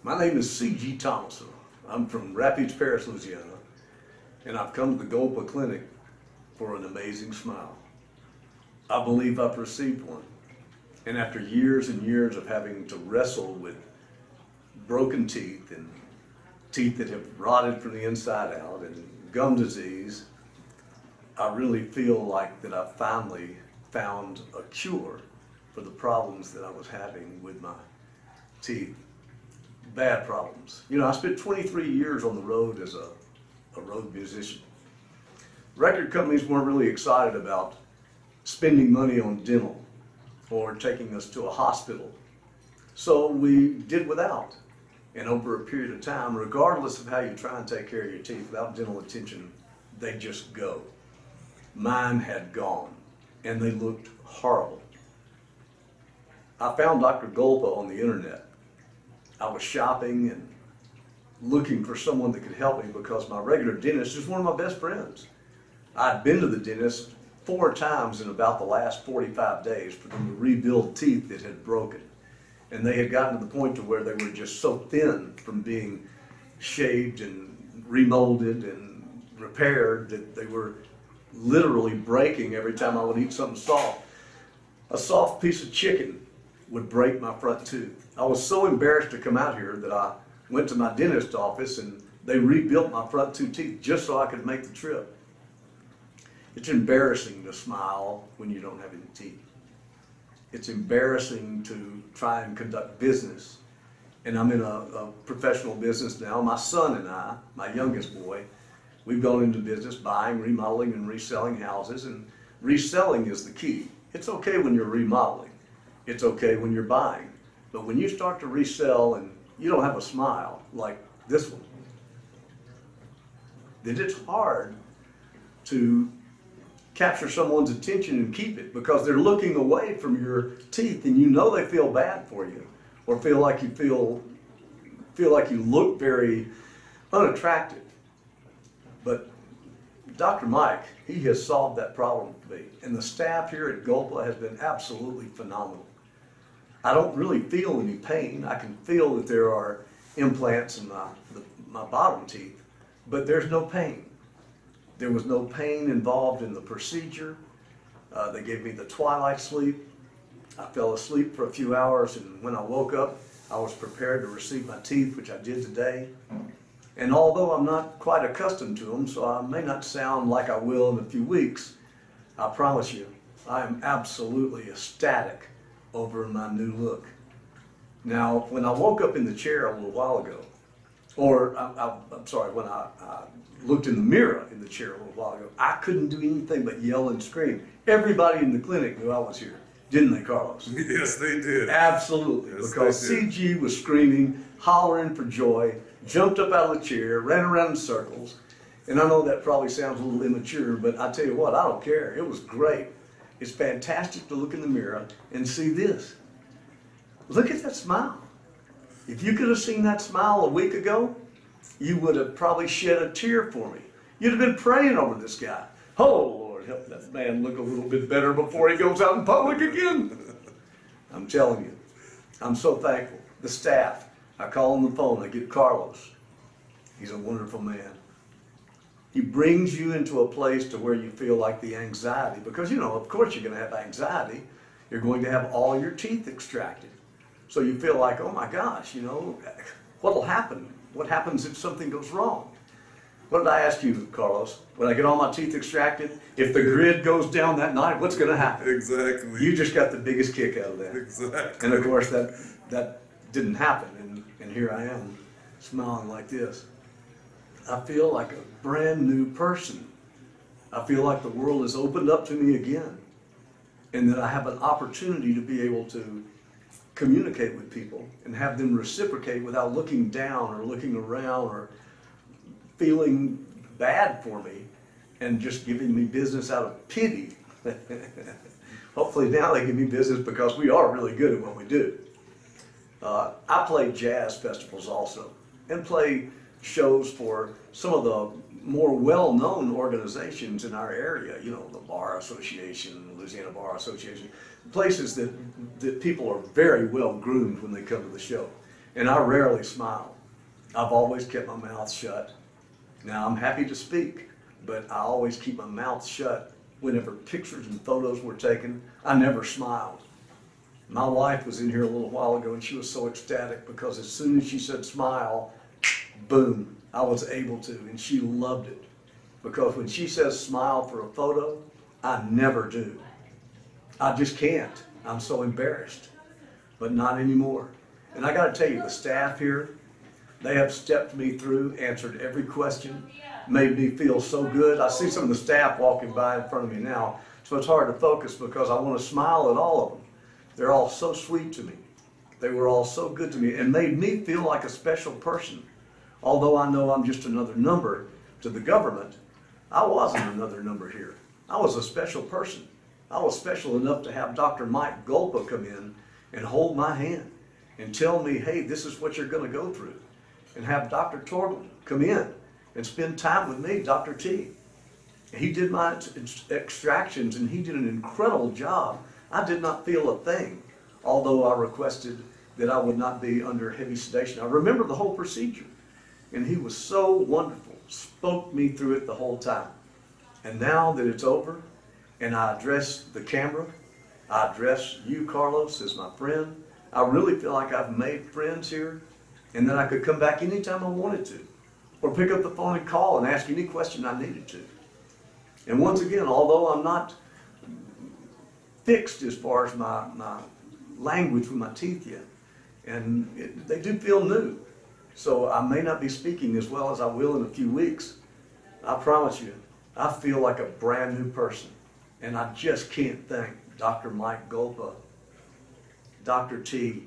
My name is C.G. Thomason. I'm from Rapides, Paris, Louisiana, and I've come to the Golpa Clinic for an amazing smile. I believe I've received one. And after years and years of having to wrestle with broken teeth and teeth that have rotted from the inside out and gum disease, I really feel like that I finally found a cure for the problems that I was having with my teeth. Bad problems. You know, I spent 23 years on the road as a road musician. Record companies weren't really excited about spending money on dental or taking us to a hospital. So we did without. And over a period of time, regardless of how you try and take care of your teeth, without dental attention, they just go. Mine had gone, and they looked horrible. I found Dr. Golpa on the internet. I was shopping and looking for someone that could help me because my regular dentist is one of my best friends. I'd been to the dentist 4 times in about the last 45 days for them to rebuild teeth that had broken. And they had gotten to the point to where they were just so thin from being shaved and remolded and repaired that they were literally breaking every time I would eat something soft. A soft piece of chicken would break my front tooth. I was so embarrassed to come out here that I went to my dentist's office and they rebuilt my front 2 teeth just so I could make the trip. It's embarrassing to smile when you don't have any teeth. It's embarrassing to try and conduct business. And I'm in a professional business now. My son and I, my youngest boy, we've gone into business buying, remodeling, and reselling houses. And reselling is the key. It's okay when you're remodeling. It's okay when you're buying. But when you start to resell and you don't have a smile like this one, then it's hard to capture someone's attention and keep it because they're looking away from your teeth and you know they feel bad for you or feel like you look very unattractive. But Dr. Mike, he has solved that problem for me. And the staff here at Golpa has been absolutely phenomenal. I don't really feel any pain. I can feel that there are implants in my bottom teeth, but there's no pain. There was no pain involved in the procedure. They gave me the twilight sleep. I fell asleep for a few hours, and when I woke up, I was prepared to receive my teeth, which I did today. And although I'm not quite accustomed to them, so I may not sound like I will in a few weeks, I promise you, I am absolutely ecstatic over my new look. Now, when I woke up in the chair a little while ago, or I'm sorry, when I looked in the mirror in the chair a little while ago, I couldn't do anything but yell and scream. Everybody in the clinic knew I was here, didn't they, Carlos? Yes, they did. Absolutely, yes, because CG was screaming, hollering for joy, jumped up out of the chair, ran around in circles. And I know that probably sounds a little immature, but I tell you what, I don't care. It was great. It's fantastic to look in the mirror and see this. Look at that smile. If you could have seen that smile a week ago, you would have probably shed a tear for me. You'd have been praying over this guy. Oh, Lord, help that man look a little bit better before he goes out in public again. I'm telling you, I'm so thankful. The staff, I call on the phone, I get Carlos. He's a wonderful man. He brings you into a place to where you feel like the anxiety, because you know, of course you're going to have anxiety. You're going to have all your teeth extracted. So you feel like, oh my gosh, you know, what'll happen? What happens if something goes wrong? What did I ask you, Carlos? When I get all my teeth extracted, if the grid goes down that night, what's going to happen? Exactly. You just got the biggest kick out of that. Exactly. And of course that didn't happen, and here I am smiling like this. I feel like a brand new person. I feel like the world has opened up to me again, and that I have an opportunity to be able to communicate with people and have them reciprocate without looking down or looking around or feeling bad for me and just giving me business out of pity. Hopefully now they give me business because we are really good at what we do. I play jazz festivals also and play shows for some of the more well-known organizations in our area, you know, the Bar Association, the Louisiana Bar Association, places that people are very well groomed when they come to the show. and I rarely smile. I've always kept my mouth shut. Now, I'm happy to speak, but I always keep my mouth shut. Whenever pictures and photos were taken, I never smiled. My wife was in here a little while ago, and she was so ecstatic because as soon as she said smile, boom, I was able to, and she loved it. Because when she says smile for a photo, I never do. I just can't. I'm so embarrassed, but not anymore. And I got to tell you, the staff here, they have stepped me through, answered every question, made me feel so good. I see some of the staff walking by in front of me now, so it's hard to focus because I want to smile at all of them. They're all so sweet to me. They were all so good to me and made me feel like a special person. Although I know I'm just another number to the government, I wasn't another number here. I was a special person. I was special enough to have Dr. Mike Golpa come in and hold my hand and tell me, hey, this is what you're going to go through. And have Dr. Torglin come in and spend time with me, Dr. T. He did my extractions and he did an incredible job. I did not feel a thing, although I requested that I would not be under heavy sedation. I remember the whole procedure, and he was so wonderful, spoke me through it the whole time. And now that it's over, and I address the camera, I address you, Carlos, as my friend, I really feel like I've made friends here, and that I could come back anytime I wanted to, or pick up the phone and call and ask any question I needed to. And once again, although I'm not fixed as far as my language with my teeth yet, and they do feel new, so I may not be speaking as well as I will in a few weeks. I promise you, I feel like a brand new person, and I just can't thank Dr. Mike Golpa, Dr. T,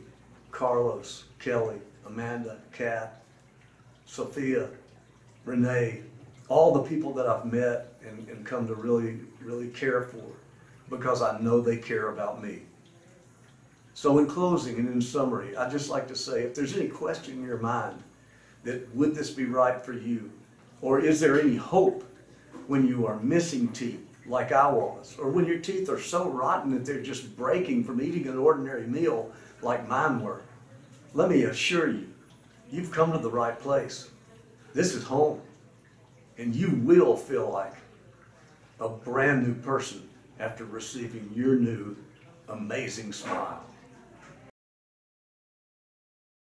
Carlos, Kelly, Amanda, Kat, Sophia, Renee, all the people that I've met and come to really, really care for, because I know they care about me. So in closing and in summary, I'd just like to say, if there's any question in your mind that would this be right for you, or is there any hope when you are missing teeth like I was, or when your teeth are so rotten that they're just breaking from eating an ordinary meal like mine were, let me assure you, you've come to the right place. This is home, and you will feel like a brand new person after receiving your new amazing smile.